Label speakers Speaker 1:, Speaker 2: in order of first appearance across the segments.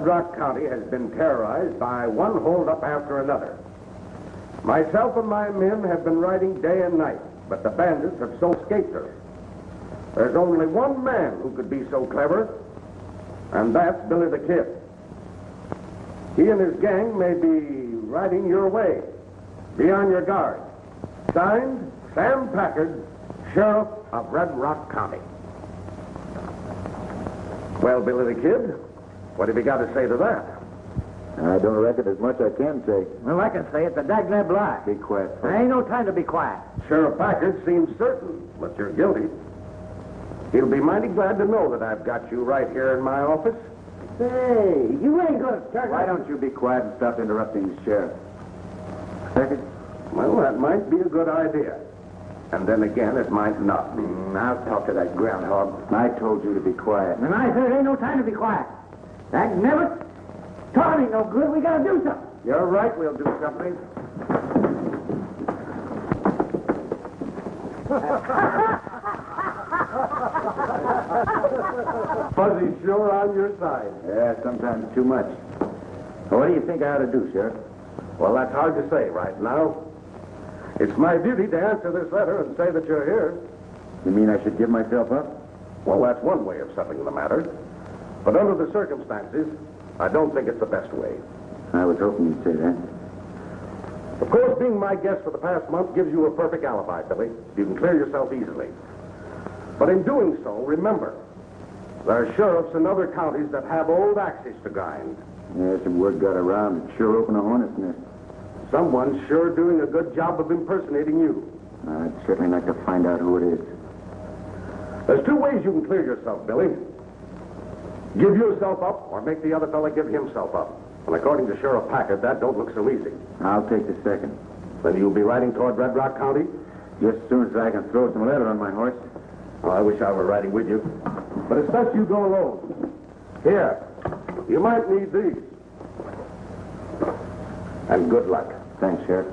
Speaker 1: Red Rock County has been terrorized by one holdup after another. Myself and my men have been riding day and night, but the bandits have so escaped us. There's only one man who could be so clever, and that's Billy the Kid. He and his gang may be riding your way. Be on your guard. Signed, Sam Packard, Sheriff of Red Rock County. Well, Billy the Kid, what have you got to say to that?
Speaker 2: I don't reckon there's much I can say.
Speaker 3: Well, I can say it's a dagnab lie.
Speaker 2: Be quiet.
Speaker 3: There ain't no time to be quiet.
Speaker 1: Sheriff Packard seems certain that you're guilty. He'll be mighty glad to know that I've got you right here in my office.
Speaker 3: Say, you ain't gonna start...
Speaker 2: Why don't you be quiet and stop interrupting the sheriff? Packard?
Speaker 1: Well, that might be a good idea. And then again, it might not be.
Speaker 2: I'll talk to that groundhog. I told you to be quiet.
Speaker 3: And I said there ain't no time to be quiet. Dagnab it. Talking ain't no good. We gotta do something.
Speaker 1: You're right, we'll do something. Fuzzy's sure on your side.
Speaker 2: Yeah, sometimes too much. Well, what do you think I ought to do, Sheriff?
Speaker 1: Well, that's hard to say right now. It's my duty to answer this letter and say that you're here.
Speaker 2: You mean I should give myself up?
Speaker 1: Well, that's one way of settling the matter. But under the circumstances, I don't think it's the best way.
Speaker 2: I was hoping you'd say that.
Speaker 1: Of course, being my guest for the past month gives you a perfect alibi, Billy. You can clear yourself easily. But in doing so, remember, there are sheriffs in other counties that have old axes to grind.
Speaker 2: Yeah, some word got around. It sure opened a hornet's nest.
Speaker 1: Someone's sure doing a good job of impersonating you.
Speaker 2: I'd certainly like to find out who it is.
Speaker 1: There's two ways you can clear yourself, Billy. Give yourself up or make the other fella give himself up. And according to Sheriff Packard, that don't look so easy.
Speaker 2: I'll take the second.
Speaker 1: Then you'll be riding toward Red Rock County?
Speaker 2: Just as soon as I can throw some leather on my horse.
Speaker 1: Oh, I wish I were riding with you. But it's best you go alone. Here, you might need these. And good luck.
Speaker 2: Thanks, Sheriff.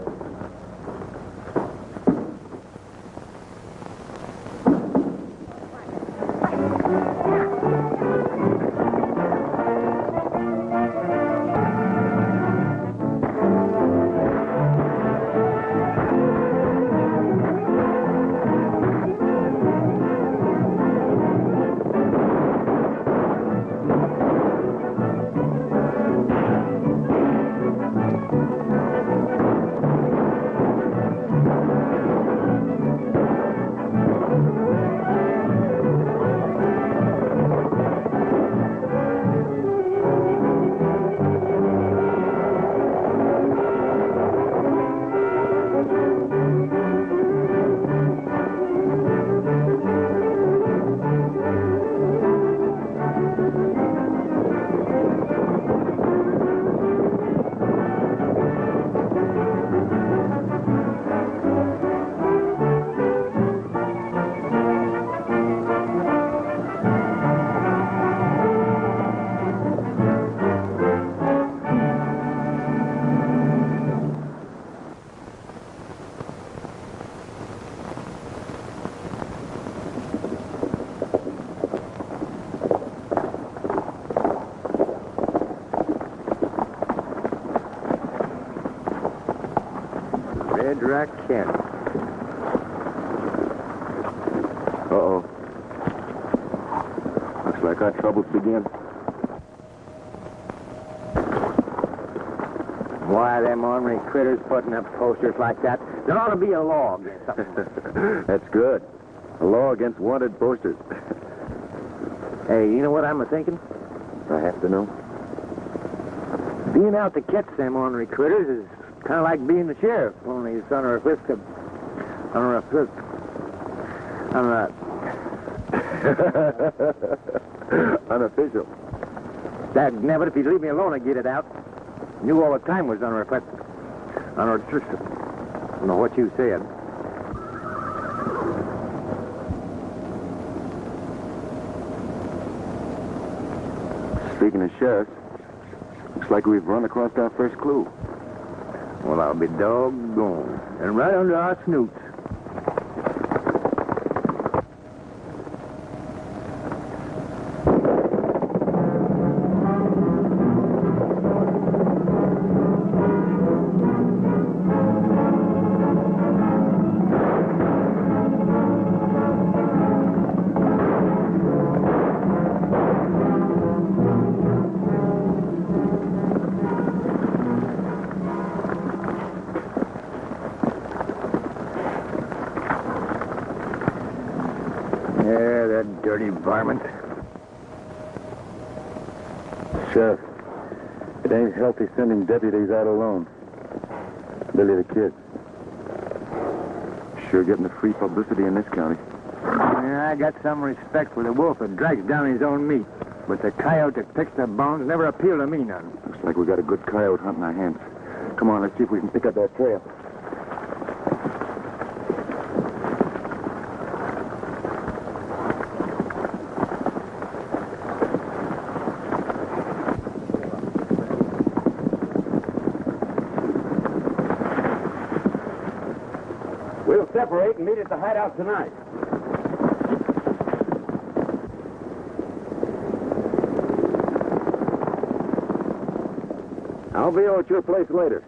Speaker 4: Red Rock County. Uh-oh. Looks like our troubles begin.
Speaker 3: Why, them ornery critters putting up posters like that? There ought to be a law against something.
Speaker 4: That's good. A law against wanted posters.
Speaker 3: Hey, you know what I'm a-thinking?
Speaker 4: I have to know.
Speaker 3: Being out to catch them ornery critters is kind of like being the sheriff, only it's under a whisk of... under a whisk... under a...
Speaker 4: Unofficial.
Speaker 3: Never, if you'd leave me alone, I'd get it out. Knew all the time was under a whisk... under a... I don't know what you said.
Speaker 4: Speaking of sheriffs, looks like we've run across our first clue.
Speaker 3: Well, I'll be doggone. And right under our snoots. dirty varmint.
Speaker 4: Sheriff, it ain't healthy sending deputies out alone. Billy the Kid. Sure getting the free publicity in this county.
Speaker 3: Yeah, I got some respect for the wolf that drags down his own meat. But the coyote that picks the bones never appealed to me none.
Speaker 4: Looks like we got a good coyote hunt in our hands. Come on, let's see if we can pick up that trail.
Speaker 2: We'll separate and meet at the hideout tonight.
Speaker 4: I'll be over at your place later.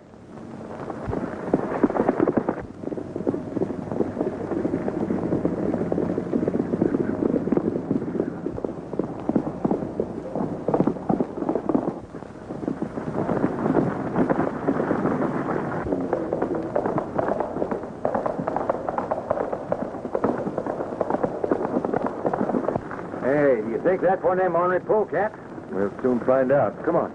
Speaker 3: Hey, do you think that's one of them ornery polecats?
Speaker 4: We'll soon find out. Come on.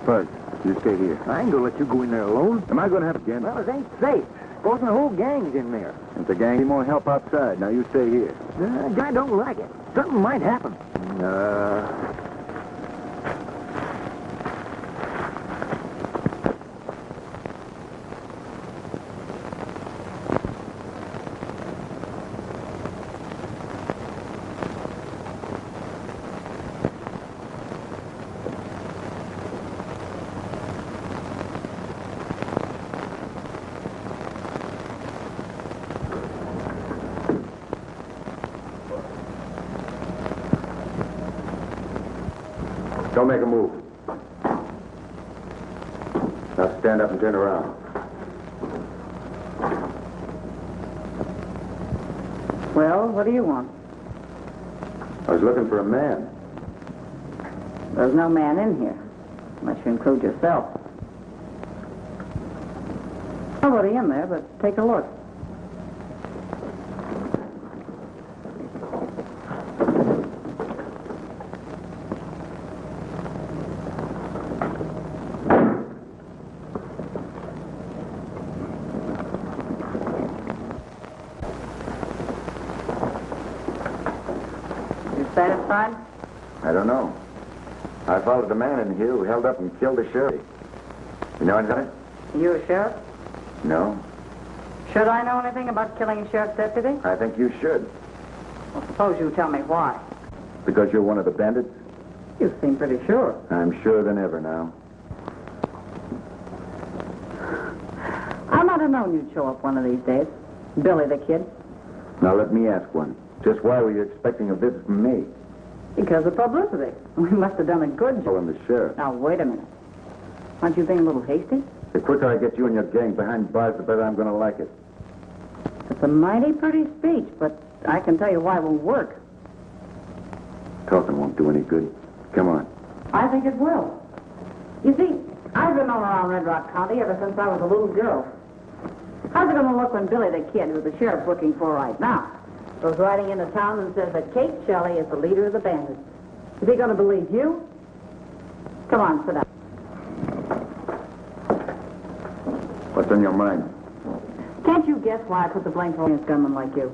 Speaker 4: Buzz, you stay here.
Speaker 3: I ain't gonna let you go in there alone.
Speaker 4: Am I going to have again?
Speaker 3: Well, it ain't safe. Supposing the whole gang's in there.
Speaker 4: If the gang need more help outside, now you stay here.
Speaker 3: Guy don't like it. Something might happen.
Speaker 4: Don't make a move. Now stand up and turn around.
Speaker 5: Well, what do you want?
Speaker 4: I was looking for a man.
Speaker 5: There's no man in here, unless you include yourself. Nobody in there, but take a look. Satisfied?
Speaker 4: I don't know. I followed the man in here who held up and killed the sheriff. You know anything?
Speaker 5: You a sheriff?
Speaker 4: No.
Speaker 5: Should I know anything about killing a sheriff's deputy?
Speaker 4: I think you should.
Speaker 5: Well, suppose you tell me why.
Speaker 4: Because you're one of the bandits?
Speaker 5: You seem pretty sure.
Speaker 4: I'm surer than ever now.
Speaker 5: I might have known you'd show up one of these days. Billy the Kid.
Speaker 4: Now let me ask one. Just why were you expecting a visit from me?
Speaker 5: Because of publicity. We must have done a good
Speaker 4: Oh,
Speaker 5: job.
Speaker 4: and the sheriff.
Speaker 5: Now, wait a minute. Aren't you being a little hasty?
Speaker 4: The quicker I get you and your gang behind bars, the better I'm going to like it.
Speaker 5: It's a mighty pretty speech, but I can tell you why it won't work.
Speaker 4: Talking won't do any good. Come on.
Speaker 5: I think it will. You see, I've been all around Red Rock County ever since I was a little girl. How's it going to look when Billy the Kid, who the sheriff's looking for right now, goes riding into town and says that Kate Shelley is the leader of the bandits? Is he going to believe you? Come on, sit down.
Speaker 4: What's on your mind?
Speaker 5: Can't you guess why I put the blame on a gunman like you?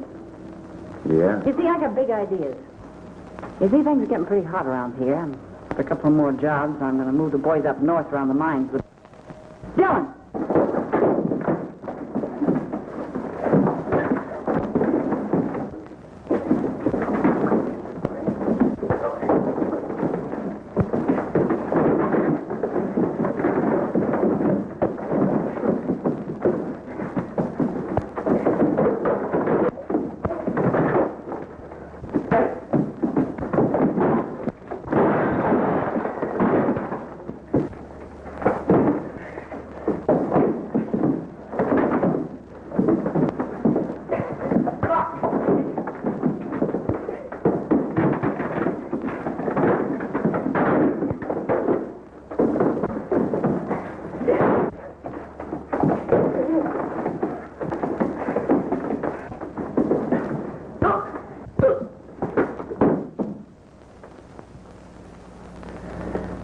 Speaker 4: Yeah?
Speaker 5: You see, I got big ideas. You see, things are getting pretty hot around here. And for a couple more jobs, I'm going to move the boys up north around the mines. But Dylan!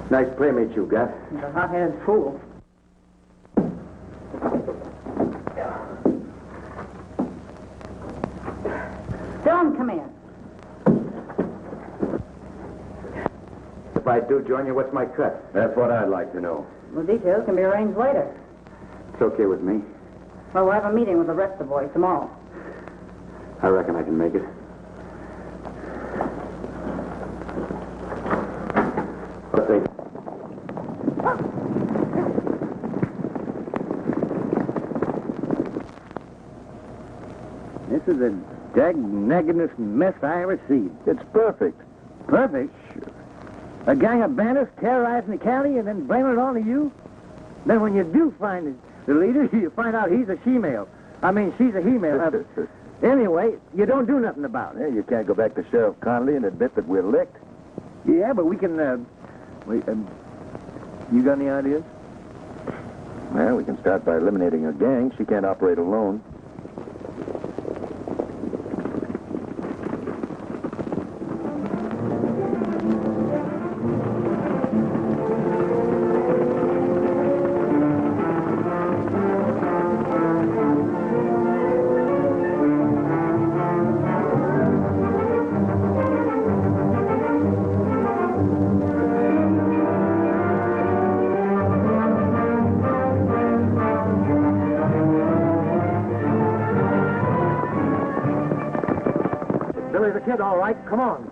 Speaker 2: Nice playmate you got.
Speaker 5: He's a hot-headed fool. Dillon, come in.
Speaker 2: If I do join you, what's my cut? That's what I'd like to know.
Speaker 5: The details can be arranged later.
Speaker 2: It's okay with me.
Speaker 5: Well, we'll have a meeting with the rest of the boys tomorrow.
Speaker 2: I reckon I can make it. What they...
Speaker 3: This is the dag-naggingest mess I ever seen.
Speaker 4: It's perfect.
Speaker 3: Perfect? Sure. A gang of bandits terrorizing the county and then blaming it on to you? Then when you do find the leader, you find out he's a she-male. I mean, she's a he-male. Anyway, you don't do nothing about it.
Speaker 4: Yeah, you can't go back to Sheriff Connolly and admit that we're licked.
Speaker 3: Yeah, but we can, you got any ideas?
Speaker 4: Well, we can start by eliminating a gang. She can't operate alone.
Speaker 3: Billy the Kid, all right. Come on.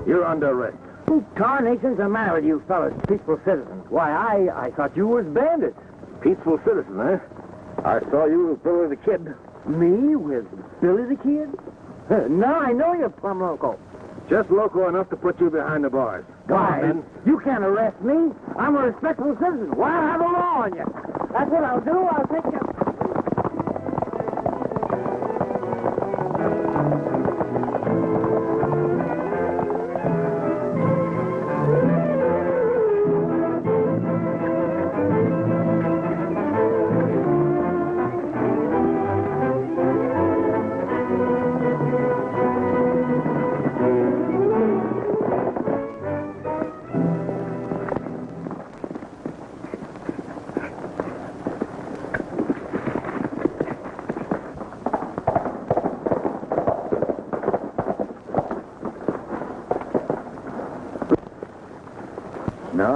Speaker 4: You're under arrest.
Speaker 3: Who tarnation's the matter with you fellas, peaceful citizens? Why, I thought you was bandits.
Speaker 4: Peaceful citizen, eh? I saw you with Billy the Kid.
Speaker 3: Me with Billy the Kid? Now I know you're plumb loco.
Speaker 4: Just local enough to put you behind the bars.
Speaker 3: Why, you can't arrest me. I'm a respectable citizen. Why, I have a law on you. That's what I'll do. I'll take you.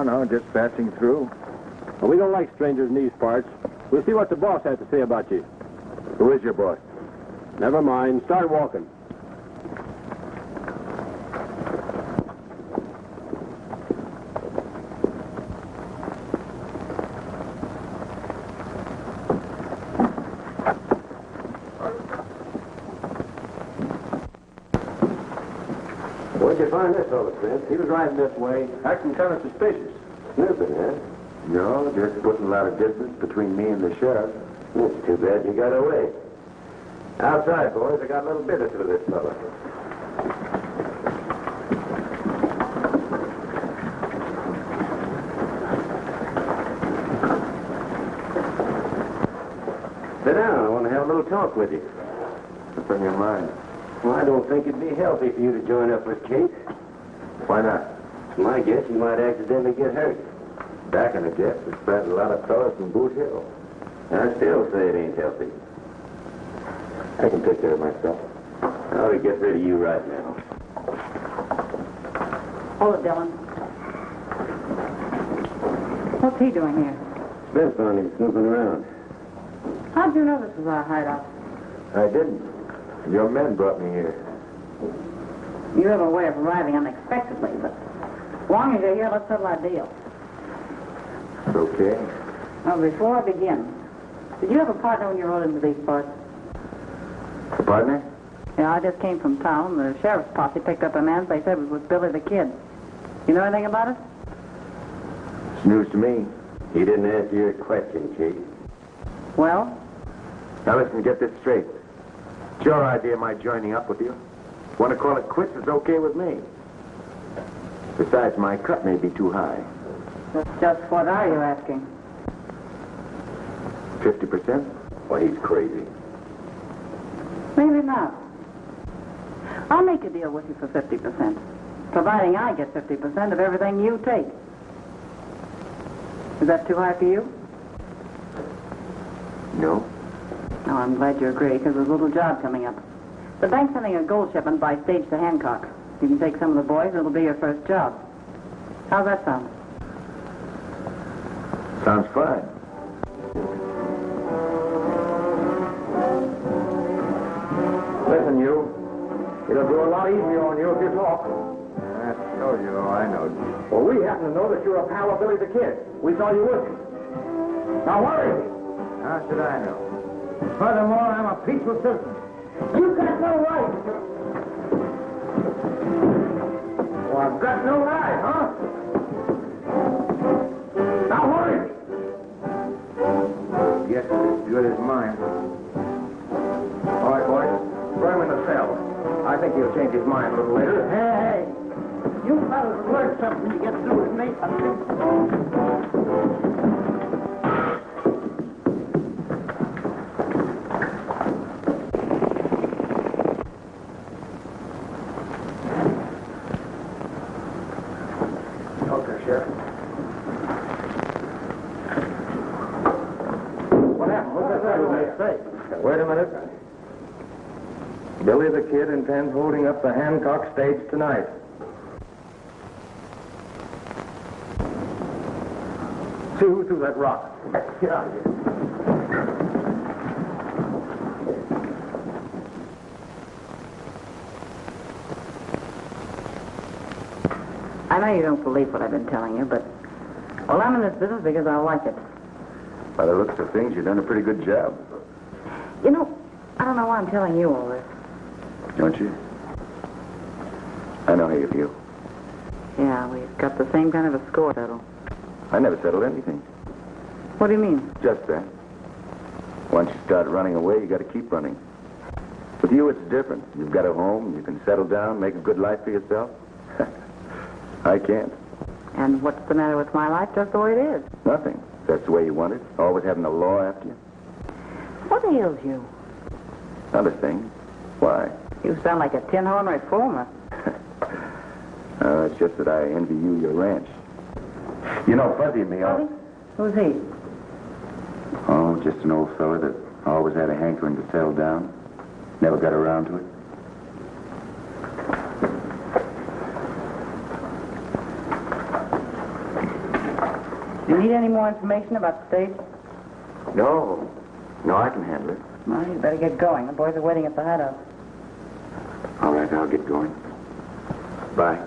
Speaker 4: No, just passing through.
Speaker 2: Well, we don't like strangers in these parts. We'll see what the boss has to say about you.
Speaker 4: Who is your boss?
Speaker 2: Never mind. Start walking. Where'd you find this fellow, Chris? He was riding this way, acting kind of suspicious.
Speaker 1: Snooping, eh?
Speaker 4: No, just putting a lot of distance between me and the sheriff.
Speaker 1: It's too bad you got away. Outside, boys, I got a little business with this fellow. Sit down. I want to have a little talk with you.
Speaker 4: What's on your mind?
Speaker 1: Well, I don't think it'd be healthy for you to join up with Kate.
Speaker 4: Why not?
Speaker 1: It's my guess you might accidentally get hurt.
Speaker 4: Back in the guess, we spread a lot of fellas from Boot Hill.
Speaker 1: I still say it ain't healthy.
Speaker 4: I can take care of myself.
Speaker 1: I ought to get rid of you right now.
Speaker 5: Hold it, Dillon. What's he doing here?
Speaker 2: Smith found him snooping around.
Speaker 5: How'd you know this was our hideout?
Speaker 2: I didn't. Your men brought me here.
Speaker 5: You have a way of arriving unexpectedly, but as long as you're here, let's settle our deal.
Speaker 2: Okay.
Speaker 5: Now, before I begin, did you have a partner when you rode into these parts?
Speaker 2: A partner?
Speaker 5: Yeah, I just came from town. The sheriff's posse picked up a man they said was Billy the Kid. You know anything about it?
Speaker 2: It's news to me. He didn't answer your question, Chief.
Speaker 5: Well?
Speaker 2: Now listen, get this straight. It's your idea, my joining up with you. Want to call it quits, it's okay with me. Besides, my cut may be too high.
Speaker 5: Just what are you asking?
Speaker 2: 50%? Well, he's crazy.
Speaker 5: Maybe not. I'll make a deal with you for 50%, providing I get 50% of everything you take. Is that too high for you?
Speaker 2: No.
Speaker 5: No, I'm glad you agree, because there's a little job coming up. The bank's sending a gold shipment by stage to Hancock. You can take some of the boys, it'll be your first job. How's that sound?
Speaker 2: Sounds fine. Listen, you. It'll go a lot easier on you if you talk. I told you, I know. Well, we happen to know that you're a pal of Billy the Kid. We saw you with him. Now, where is he? How should I know? Furthermore, I'm a peaceful citizen. You've got no right. Well, I've got no right, huh? Now, where is he? Yes, it's as good as mine. All right, boys. Throw him in the cell. I think he'll change his mind a little later.
Speaker 3: Hey, you fellas learn something you get through with me.
Speaker 2: Okay, Sheriff. What happened? What's that say? Wait a minute. Billy the Kid intends holding up the Hancock stage tonight. See who threw that rock. Get out of here.
Speaker 5: I know you don't believe what I've been telling you, but, well, I'm in this business because I like it.
Speaker 2: By the looks of things, you've done a pretty good job.
Speaker 5: You know, I don't know why I'm telling you all this.
Speaker 2: Don't you? I know how you feel.
Speaker 5: Yeah, we've got the same kind of a score settled.
Speaker 2: I never settled anything.
Speaker 5: What do you mean?
Speaker 2: Just that. Once you start running away, you got to keep running. With you, it's different. You've got a home, you can settle down, make a good life for yourself. I can't.
Speaker 5: And what's the matter with my life? Just the way it is.
Speaker 2: Nothing. That's the way you want it. Always having the law after you.
Speaker 5: What ails you?
Speaker 2: Not a thing. Why?
Speaker 5: You sound like a tin horn reformer.
Speaker 2: It's just that I envy you your ranch. You know, Fuzzy and me are...
Speaker 5: Fuzzy? Who's he?
Speaker 2: Oh, just an old fella that always had a hankering to settle down. Never got around to it.
Speaker 5: You need any more information about the stage?
Speaker 2: No. No, I can handle it.
Speaker 5: Well, you better get going. The boys are waiting at the hideout.
Speaker 2: All right, I'll get going. Bye.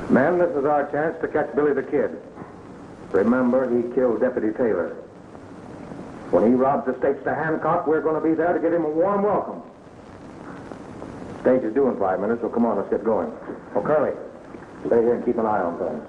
Speaker 2: Men, this is our chance to catch Billy the Kid. Remember, he killed Deputy Taylor. When he robs the stage to Hancock, we're going to be there to give him a warm welcome. Stage is due in 5 minutes, so come on, let's get going. Oh, Curly, stay here and keep an eye on things.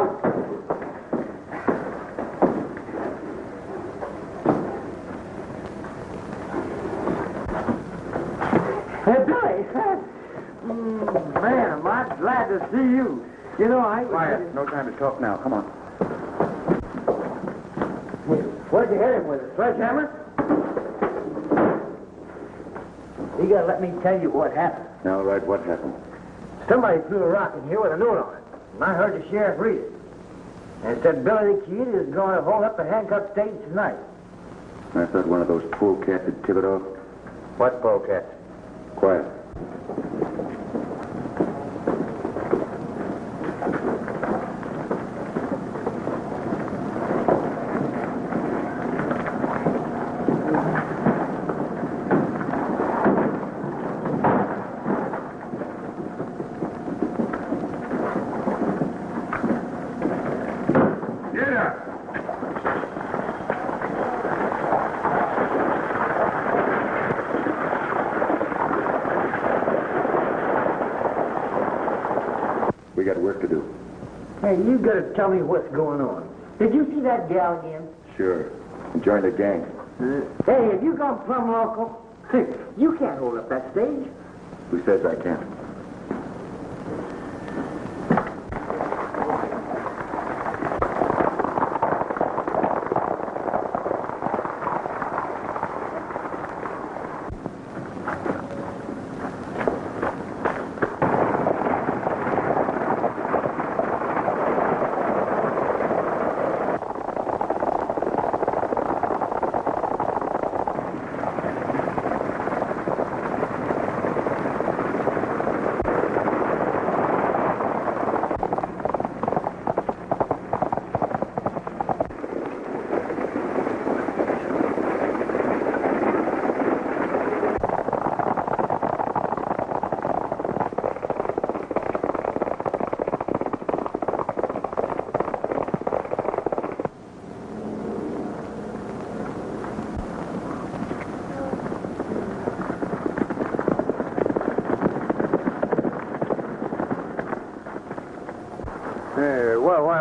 Speaker 2: out.
Speaker 3: Hey, Billy. Man, am I glad to see you. You know,
Speaker 2: Quiet. No time to talk now. Come on.
Speaker 3: Where'd you hit him with? A sledgehammer? You gotta let me tell you what happened.
Speaker 2: Now, right, what happened?
Speaker 3: Somebody threw a rock in here with a note on it. And I heard the sheriff read it. And it said Billy the Kid is going to hold up the handcuffed stage tonight.
Speaker 2: I thought one of those polecats had tipped it off.
Speaker 3: What polecat?
Speaker 2: Quiet. We got work to do.
Speaker 3: Hey, you gotta tell me what's going on. Did you see that gal again?
Speaker 2: Sure. Join the gang.
Speaker 3: Hey, have you gone plumb local? You can't hold up that stage.
Speaker 2: Who says I can't?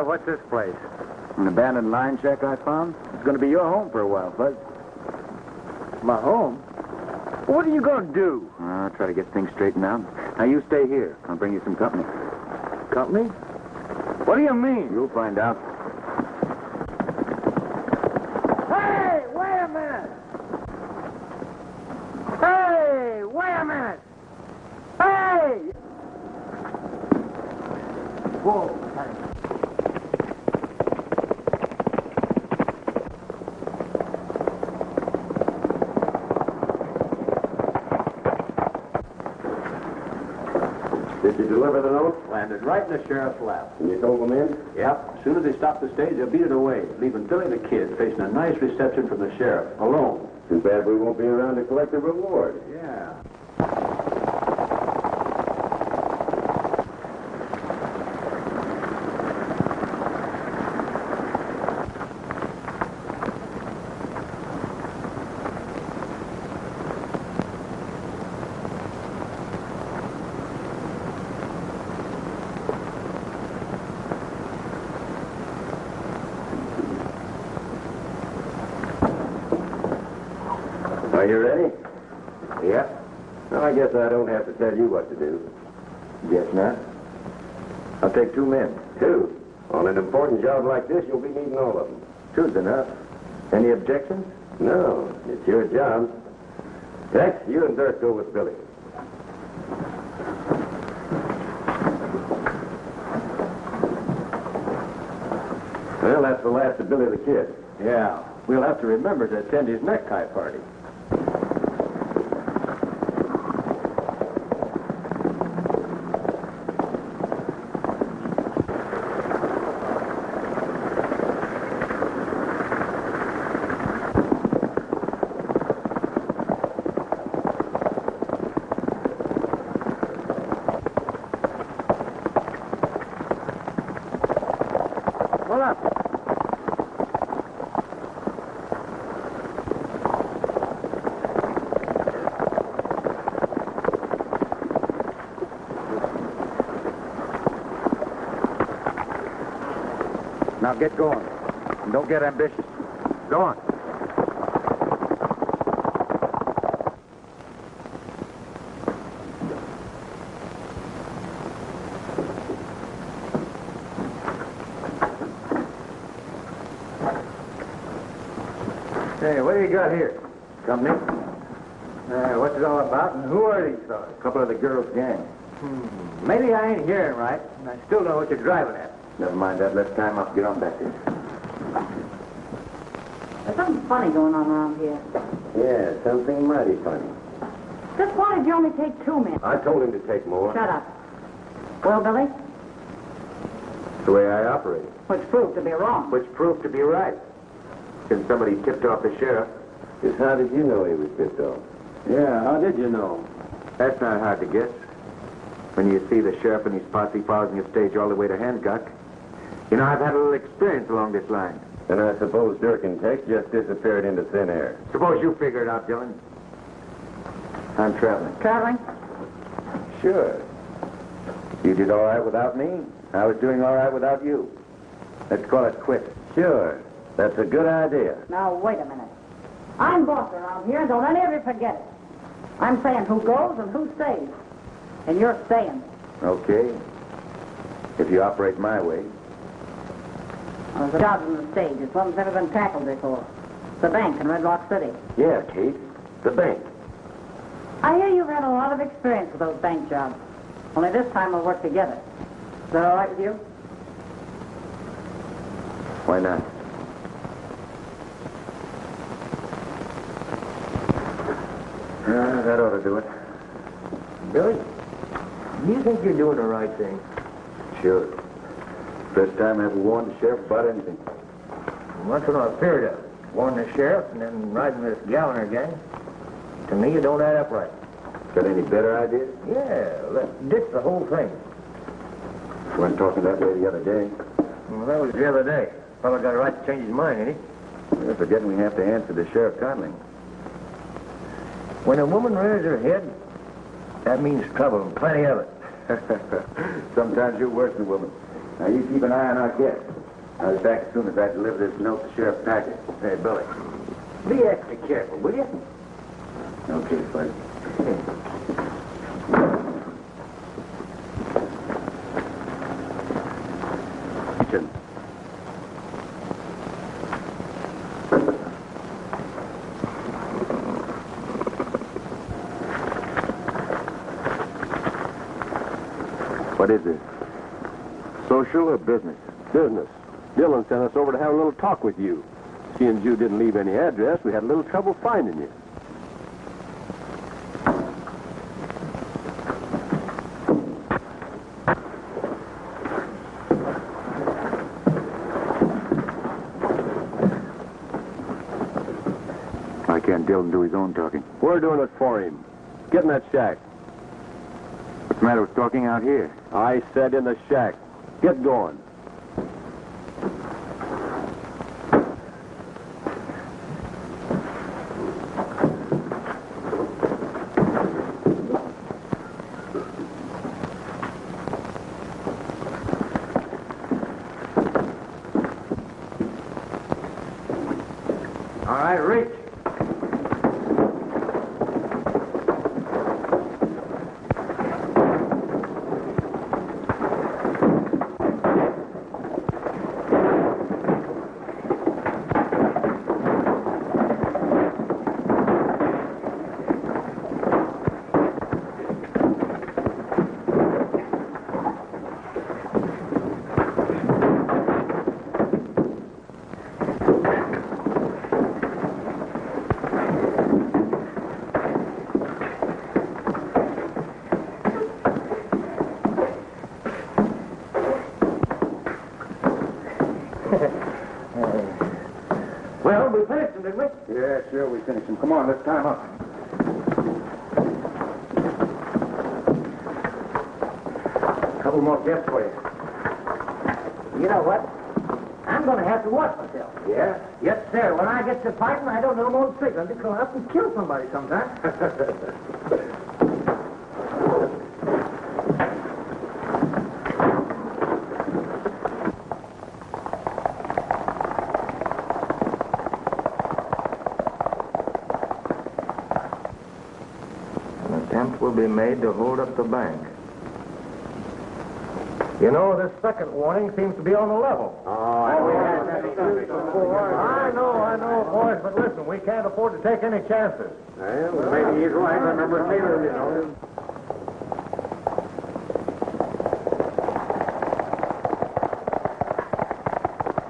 Speaker 3: What's this place?
Speaker 2: An abandoned line shack I found. It's going to be your home for a while, Bud.
Speaker 3: My home? What are you going to do?
Speaker 2: I'll try to get things straightened out. Now, you stay here. I'll bring you some company.
Speaker 3: Company? What do you mean?
Speaker 2: You'll find out.
Speaker 3: Hey, wait a minute! Hey, wait a minute! Hey! Whoa.
Speaker 1: Did you deliver the note?
Speaker 6: Landed right in the sheriff's lap.
Speaker 1: And you told them in?
Speaker 6: Yep. As soon as they stopped the stage, they beat it away, leaving Billy the Kid facing a nice reception from the sheriff, alone.
Speaker 1: Too bad we won't be around to collect the reward.
Speaker 6: Yeah.
Speaker 1: Are you ready?
Speaker 6: Yep.
Speaker 1: Well, I guess I don't have to tell you what to do.
Speaker 2: Guess not. I'll take 2 men.
Speaker 1: 2. On an important job like this, you'll be needing all of them.
Speaker 2: 2's enough. Any objections?
Speaker 1: No, it's your job. Tex, you and Dirk go with Billy. Well, that's the last of Billy the Kid.
Speaker 6: Yeah. We'll have to remember to attend his necktie party.
Speaker 3: Hold up.
Speaker 2: Now get going. And don't get ambitious. Go on.
Speaker 3: Hey, what do you got here?
Speaker 2: Company?
Speaker 3: What's it all about, and who are these fellas?
Speaker 2: A couple of the girls' gang.
Speaker 3: Maybe I ain't hearing right, and I still know what you're driving at.
Speaker 2: Never mind that. Let's tie 'em up. Get on back there.
Speaker 5: There's something funny going on around here.
Speaker 1: Yeah, something mighty funny.
Speaker 5: Just why did you only take 2 men?
Speaker 1: I told him to take more.
Speaker 5: Shut up. Well, Billy,
Speaker 1: It's the way I operate.
Speaker 5: which proved to be wrong.
Speaker 2: Which proved to be right. Since somebody tipped off the sheriff.
Speaker 1: Just how did you know he was tipped off?
Speaker 6: Yeah, how did you know?
Speaker 2: That's not hard to guess. When you see the sheriff and his posse following a stage all the way to Hancock. You know, I've had a little experience along this line.
Speaker 1: And I suppose Dirk and Tex just disappeared into thin air.
Speaker 2: Suppose you figure it out, Dylan. I'm traveling.
Speaker 5: Traveling?
Speaker 2: Sure. You did all right without me. I was doing all right without you. Let's call it quits.
Speaker 1: Sure. That's a good idea.
Speaker 5: Now, wait a minute. I'm boss around here, and don't any of you forget it. I'm saying who goes and who stays. And you're staying.
Speaker 2: Okay. If you operate my way.
Speaker 5: There's a job on the stage. It's one that's never been tackled before. The bank in Red Rock City.
Speaker 1: Yeah, Kate. The bank.
Speaker 5: I hear you've had a lot of experience with those bank jobs. Only this time we'll work together. Is that all right with you?
Speaker 2: Why not? That ought to do it.
Speaker 3: Billy, do you think you're doing the right thing?
Speaker 2: Sure. First time I ever warned the sheriff about anything.
Speaker 3: Well, that's what I feared of. Warn the sheriff and then riding this Galliner gang. To me, it don't add up right.
Speaker 2: Got any better ideas?
Speaker 3: Yeah, let's ditch the whole thing.
Speaker 2: You weren't talking that way the other day.
Speaker 3: Well, that was the other day. Fellow got a right to change his mind, ain't he?
Speaker 2: You're forgetting we have to answer to Sheriff Conley.
Speaker 3: When a woman rears her head, that means trouble, and plenty of it.
Speaker 2: Sometimes you're worse than a woman. Now, you keep an eye on our guest. I'll be back as soon as I deliver this note to Sheriff Packard.
Speaker 3: Hey, Billy, be extra careful, will you?
Speaker 2: Okay, buddy. What is this? Social or business?
Speaker 7: Business. Dylan sent us over to have a little talk with you. Seeing you didn't leave any address, we had a little trouble finding you.
Speaker 2: Why can't Dylan do his own talking?
Speaker 7: We're doing it for him. Get in that shack.
Speaker 2: What's the matter with talking out here?
Speaker 7: I said in the shack. Get going.
Speaker 3: All right, reach. Well, we finished them, didn't we?
Speaker 2: Yeah, sure, we finished him. Come on, let's tie him up.
Speaker 3: Couple more gifts for you. You know what? I'm going to have to watch myself.
Speaker 2: Yeah?
Speaker 3: Yes, sir. When I get to fighting, I don't know no trick. I'm just going to have to kill somebody sometime.
Speaker 2: will be made to hold up the bank.
Speaker 1: You know, this second warning seems to be on the level.
Speaker 2: I know, boys, but listen, we can't afford to take any chances.
Speaker 1: Well, maybe he's right. I remember Taylor, you know.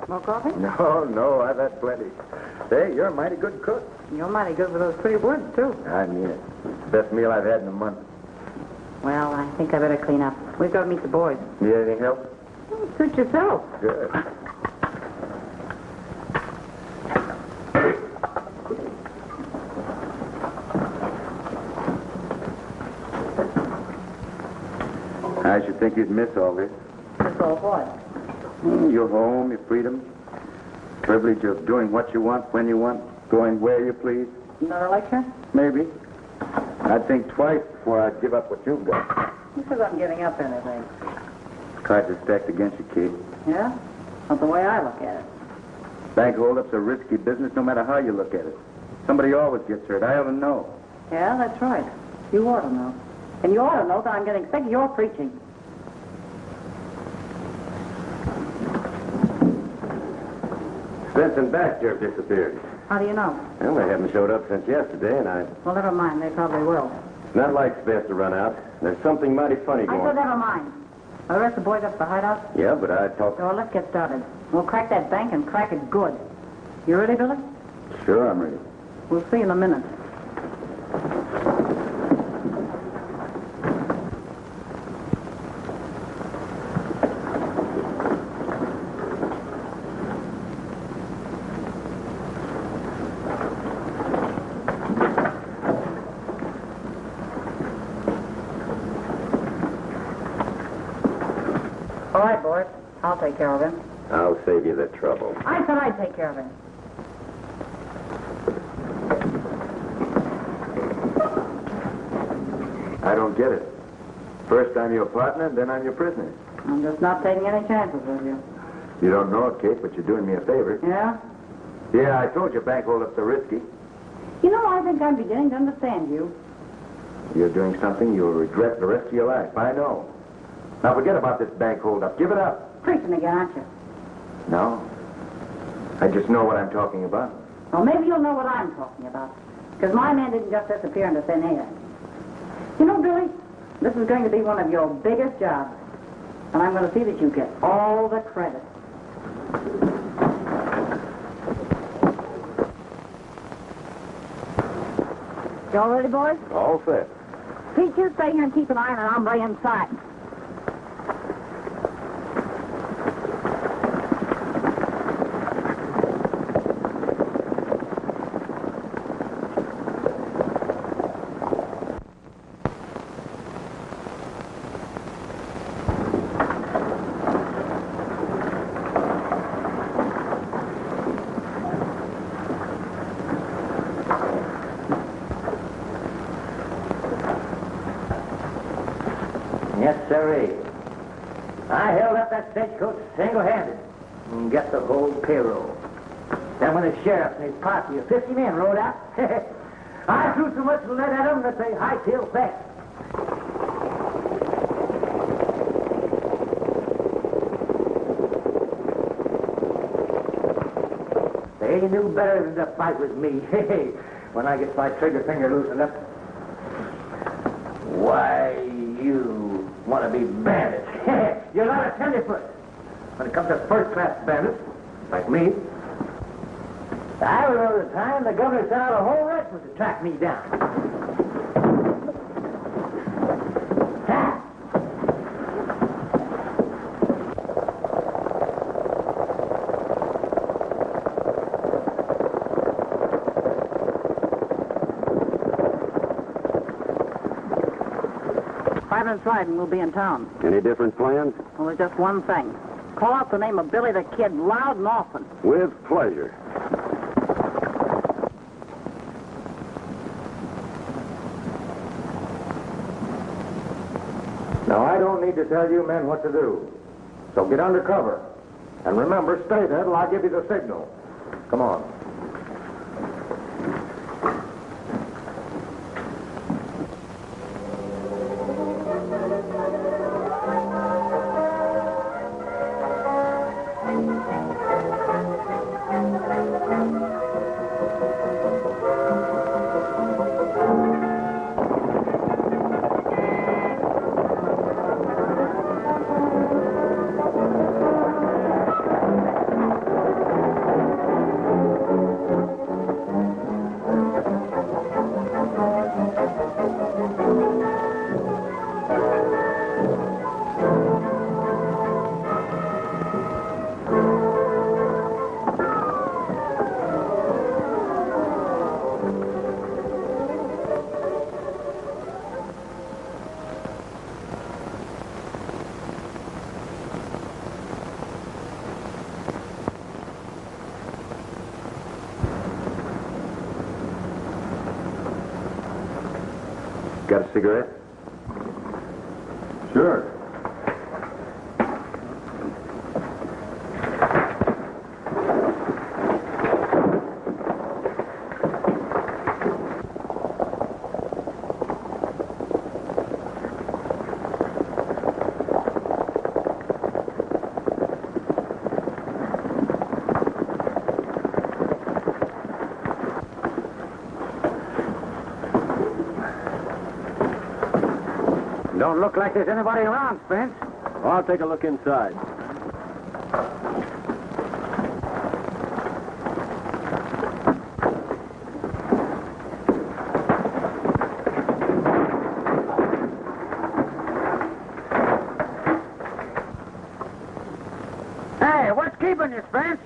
Speaker 5: More coffee?
Speaker 2: No, I've had plenty. Say, you're a mighty good cook.
Speaker 5: You're mighty good with those pretty words, too.
Speaker 2: I mean it. Best meal I've had in a month.
Speaker 5: Well, I think I better clean up. We've got to meet the boys.
Speaker 2: Need anything help?
Speaker 5: Suit yourself.
Speaker 2: Good. I should think you'd miss all this.
Speaker 5: That's all what?
Speaker 2: Your home, your freedom, privilege of doing what you want, when you want, going where you please.
Speaker 5: Another lecture?
Speaker 2: Maybe. I'd think twice before I'd give up what you've got.
Speaker 5: Who says I'm giving up anything?
Speaker 2: Cards are stacked against you, kid.
Speaker 5: Yeah? Not the way I look at it.
Speaker 2: Bank holdups are risky business no matter how you look at it. Somebody always gets hurt. I ought to know.
Speaker 5: Yeah, that's right. You ought to know. And you ought to know that I'm getting sick of your preaching.
Speaker 6: Spence and Baxter have disappeared.
Speaker 5: How do you know?
Speaker 6: Well, they haven't showed up since yesterday, and
Speaker 5: Well, never mind. They probably will.
Speaker 6: not like Spence to run out. There's something mighty funny
Speaker 5: I said
Speaker 6: going.
Speaker 5: never mind. Are the rest of the boys up at the hideout?
Speaker 6: Yeah, but I talked.
Speaker 5: So let's get started. We'll crack that bank and crack it good. You ready, Billy?
Speaker 2: Sure, I'm ready.
Speaker 5: We'll see in a minute. All right, boys. I'll take care of him.
Speaker 6: I'll save you the trouble.
Speaker 5: I said I'd take care of him.
Speaker 2: I don't get it. First I'm your partner, then I'm your prisoner.
Speaker 5: I'm just not taking any chances with you.
Speaker 2: You don't know it, Kate, but you're doing me a favor.
Speaker 5: Yeah?
Speaker 2: Yeah, I told you bank holdups are risky.
Speaker 5: You know, I think I'm beginning to understand you.
Speaker 2: You're doing something you'll regret the rest of your life. I know. Now forget about this bank holdup. Give it up.
Speaker 5: Preaching again, aren't you?
Speaker 2: No. I just know what I'm talking about.
Speaker 5: Well, maybe you'll know what I'm talking about. Because my man didn't just disappear into thin air. You know, Billy, this is going to be one of your biggest jobs. And I'm going to see that you get all the credit. Y'all ready, boys?
Speaker 7: All set.
Speaker 5: Pete, you stay here and keep an eye on an hombre inside.
Speaker 3: Yes, sirree. I held up that stagecoach single-handed and got the whole payroll. Then when the sheriff and his posse of 50 men rode out, I threw so much lead at them that they hightailed fast. They knew better than to fight with me. When I get my trigger finger loosened up. Why, you want to be bandits. You're not a tenderfoot. When it comes to first-class bandits, like me, I remember the time the governor sent out a whole regiment to track me down. Ha!
Speaker 5: Friday and we'll be in town.
Speaker 7: Any different plans?
Speaker 5: Well, there's just one thing. Call out the name of Billy the Kid loud and often.
Speaker 7: With pleasure.
Speaker 2: Now, I don't need to tell you men what to do. So get under cover. And remember, stay there till I give you the signal. Come on. Got a cigarette?
Speaker 6: Sure.
Speaker 3: Don't look like there's anybody around, Spence.
Speaker 7: Well, I'll take a look inside.
Speaker 3: Hey, what's keeping you, Spence?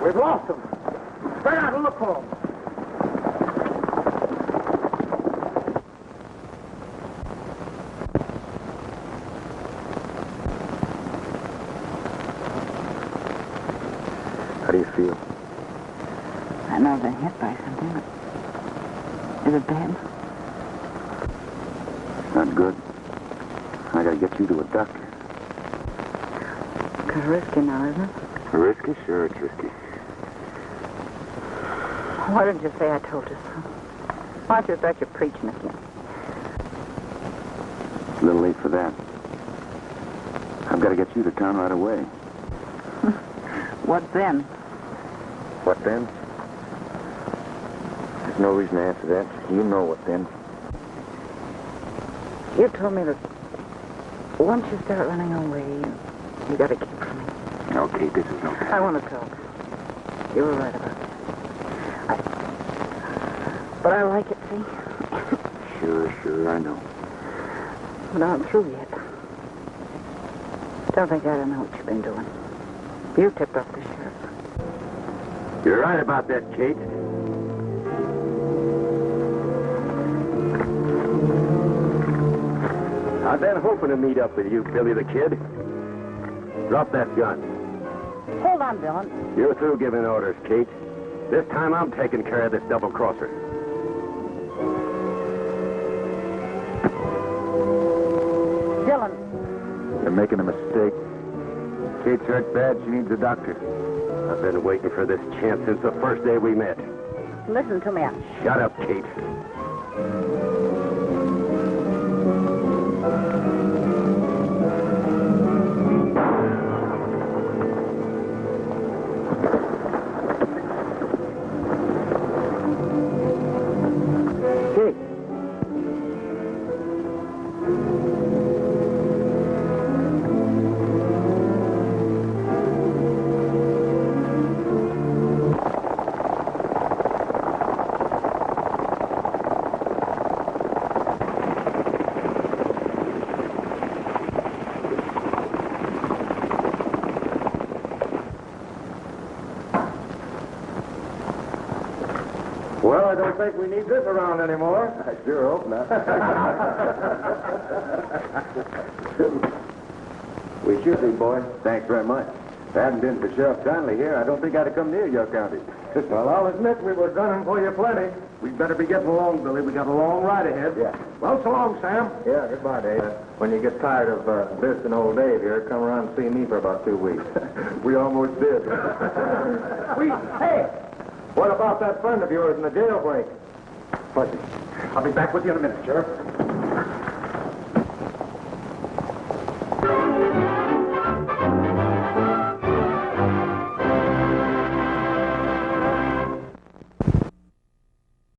Speaker 3: We've lost him. Spread out and look for him.
Speaker 4: How do you feel?
Speaker 5: I know I've been hit by something, but is it bad?
Speaker 4: Not good. I gotta get you to a doctor.
Speaker 5: Kind of risky now, isn't it?
Speaker 4: Risky? Sure, it's risky.
Speaker 5: Why didn't you say I told you so? Why don't you start your preaching again?
Speaker 4: It's a little late for that. I've got to get you to town right away.
Speaker 5: What then?
Speaker 4: What then? There's no reason to answer that. You know what then.
Speaker 5: You told me that once you start running away, you got to keep from me.
Speaker 4: Okay, this is no time.
Speaker 5: I want to talk. You were right about that. But I like it, see?
Speaker 4: Sure, I know.
Speaker 5: But I'm through yet. Don't think I don't know what you've been doing. You tipped off the sheriff.
Speaker 2: You're right about that, Kate. I've been hoping to meet up with you, Billy the Kid. Drop that gun.
Speaker 5: Hold on, Dylan.
Speaker 2: You're through giving orders, Kate. This time I'm taking care of this double-crosser.
Speaker 5: Dylan.
Speaker 4: You're making a mistake. Kate's hurt bad. She needs a doctor.
Speaker 2: I've been waiting for this chance since the first day we met.
Speaker 5: Listen to me.
Speaker 2: Shut up, Kate.
Speaker 1: Well, I don't think we need this around anymore.
Speaker 2: I sure hope not.
Speaker 1: We should be, boy. Thanks very much. If it hadn't been for Sheriff Donnelly here, I don't think I'd have come near your county. Well, I'll admit we were gunning for you plenty. We'd better be getting along, Billy. We got a long ride ahead. Yeah. Well, so long, Sam.
Speaker 2: Yeah, goodbye, Dave. When you get tired of visiting old Dave here, come around and see me for about 2 weeks.
Speaker 1: We almost did.
Speaker 2: Hey! What about that friend of yours in the jailbreak?
Speaker 1: I'll be back with you in a minute, Sheriff.